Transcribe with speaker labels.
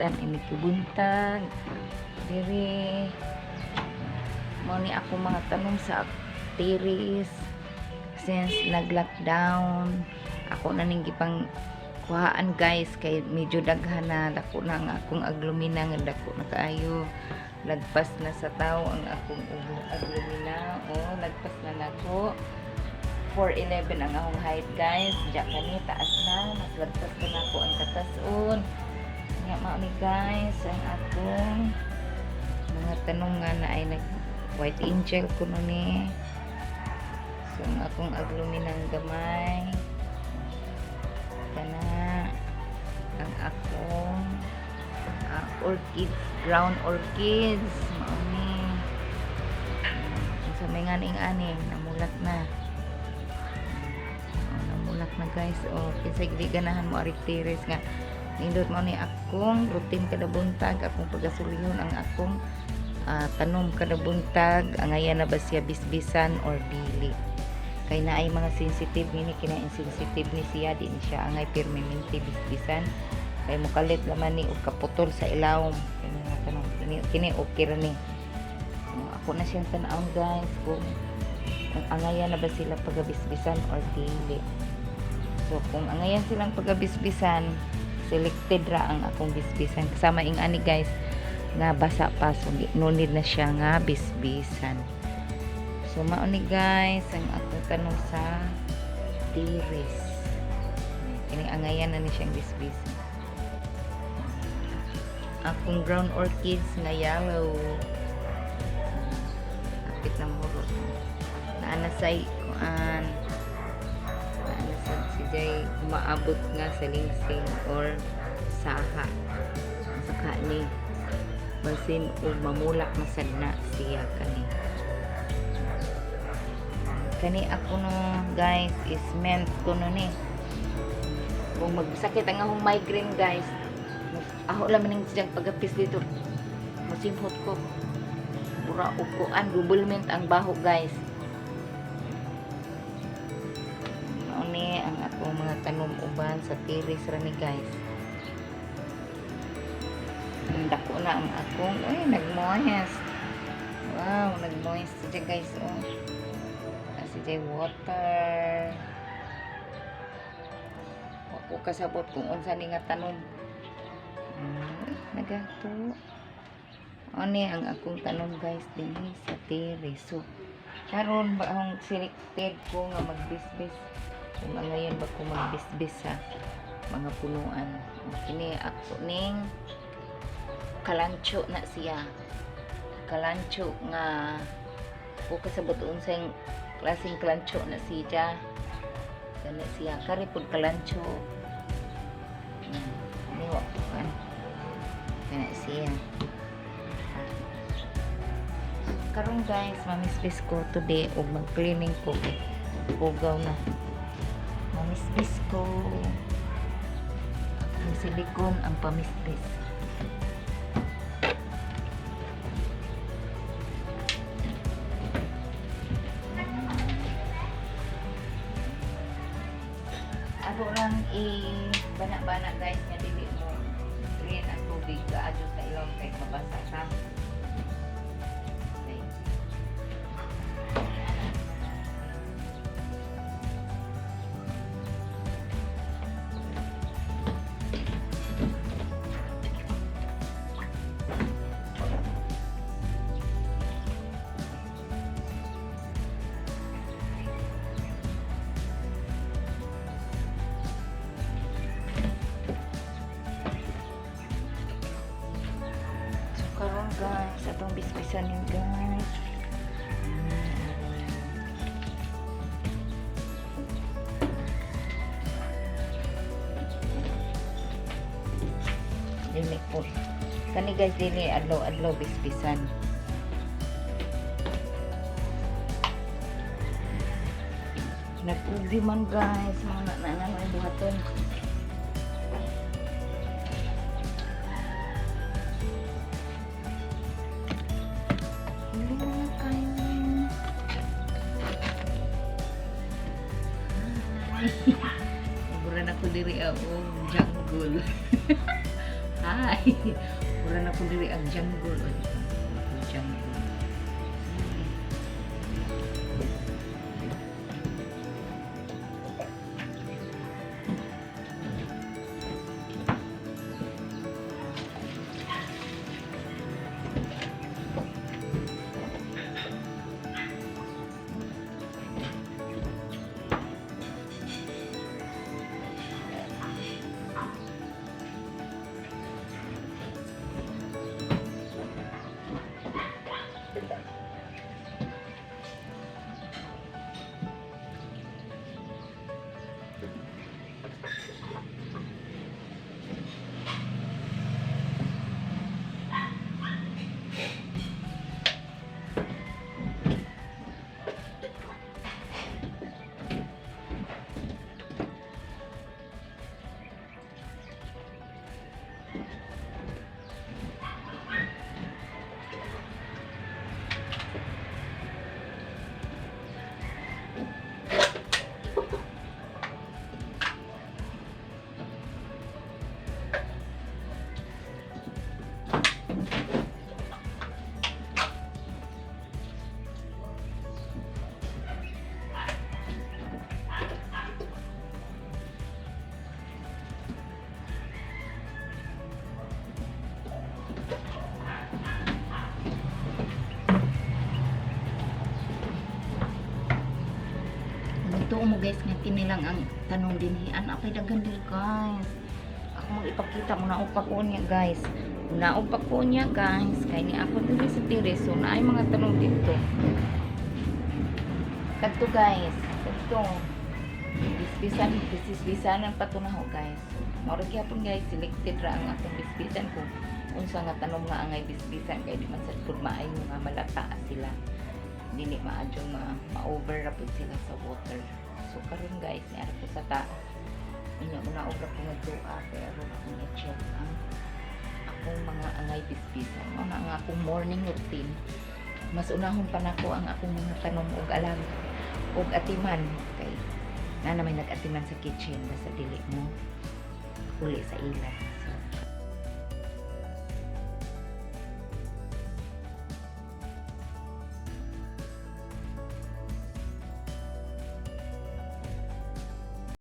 Speaker 1: Tan ini kubuntag diri mo ni ako mga tanom sa tiris since nag-lockdown. Ako na ning gipang kuhaan guys kay medyo daghan na dako na ang akong aglumina nga dako na kaayo. Lagpas na sa tao ang akong aglumina. Oh, lagpas na nako. 4'11 ang akong height guys. Diya kani taas na. Mas lagpas na nako ang katason. Nga mao ni guys ang akong mga tanong nga na ay nag white angel ko no ni. So ang akong agluminang gamay. Kana ang akong orchids, brown orchids mao ni. Sa may nganing ani namulat na. Namulat na guys. O kinsa gid ganahan mo ari tiris nga nindot mo ni akong routine kada buntag, akong pagasulihon ang akong tanom kada buntag. Angayan na ba siya bisbisan or dili? Kay naay mga sensitive ngini kina insensitive ni siya di ni siya angay permanente bisbisan. Kay mukalit laman ni og kaputol sa ilawom. Kini nga tanong kini okay ra ni. Ako na siyang tan-aw guys kung angayan na ba sila pagabisbisan or dili. So kung angayan silang pagabisbisan, selected ra ang akong bisbisan kasama ing ani guys nga basa pa so no need na siya nga bisbisan. So mao ni guys ang akong tanong sa tiris. Kini angayan na ni siyang bisbisan. Akong brown orchids nga yellow. Apit na muro. Naana say kuan jay maabot nga sa lingsing or saha saka ni basin o mamulak masad na siya kani ako no guys is meant ko no ni kung magsakit ang akong migraine guys ako lang maning siyang pagapis dito masimhot ko pura ukuan doublement ang baho guys. Ni ang akong mga tanom uban sa tiris ra ni guys. Ang dako na ang akong nagmoist. Wow, nagmoist siya guys oh. Kasi jay water. Ako kasabot kung unsa ni nga tanom. Nagato. Ani ang akong tanom guys dinhi sa tiris. So karon ba akong selected ko nga magbisbis kung ngayon ba ko magbisbis sa mga punuan. Kini ako ning kalancho na siya. Kalancho nga ko kasabot unsang klaseng kalancho na siya. Kana siya kari pud kalancho. Ni wa ko kan. Kana siya. Karon guys, mamisbis ko today og mag-cleaning ko. Ugaw na. Pamisbis ko ang silikon ang pamisbis. Ako lang bana-bana guys nga dili mo clean ang tubig kaadyo sa ilong kay mabasa sa karon guys atong bisbisan yun guys. Dili po kani guys dili adlaw bisbisan. Nag-ubi man guys mga nanay buhaton. Naguran ako diri o jungle. Hi. Mura na ko diri ang jungle. Ang jungle. Ito mo guys nga kinilang ang tanong dinhian apay daghan diri guys. Ako mo ipakita mo na upa ko niya guys. Naupa ko niya guys kay ni ako diri sa tire so naay mga tanong dito. Kadto guys, kadto. Bisbisan ang patunaho guys. Mao gyapon guys selected ra ang akong bisbisan ko. Unsa nga tanong nga angay bisbisan kay di man sad pud maayo nga malata sila. Dili maadjong ma-over ra pud sila sa water. So karon guys, ni ara ko sa taas. Inya mo na obra ko nagduha pero akong i-check ang akong mga angay bisbisan. Mao na ang akong morning routine. Mas unahon pa nako ang akong mga tanom og alam og atiman kay na naman nag-atiman sa kitchen basta dili mo uli sa ilan.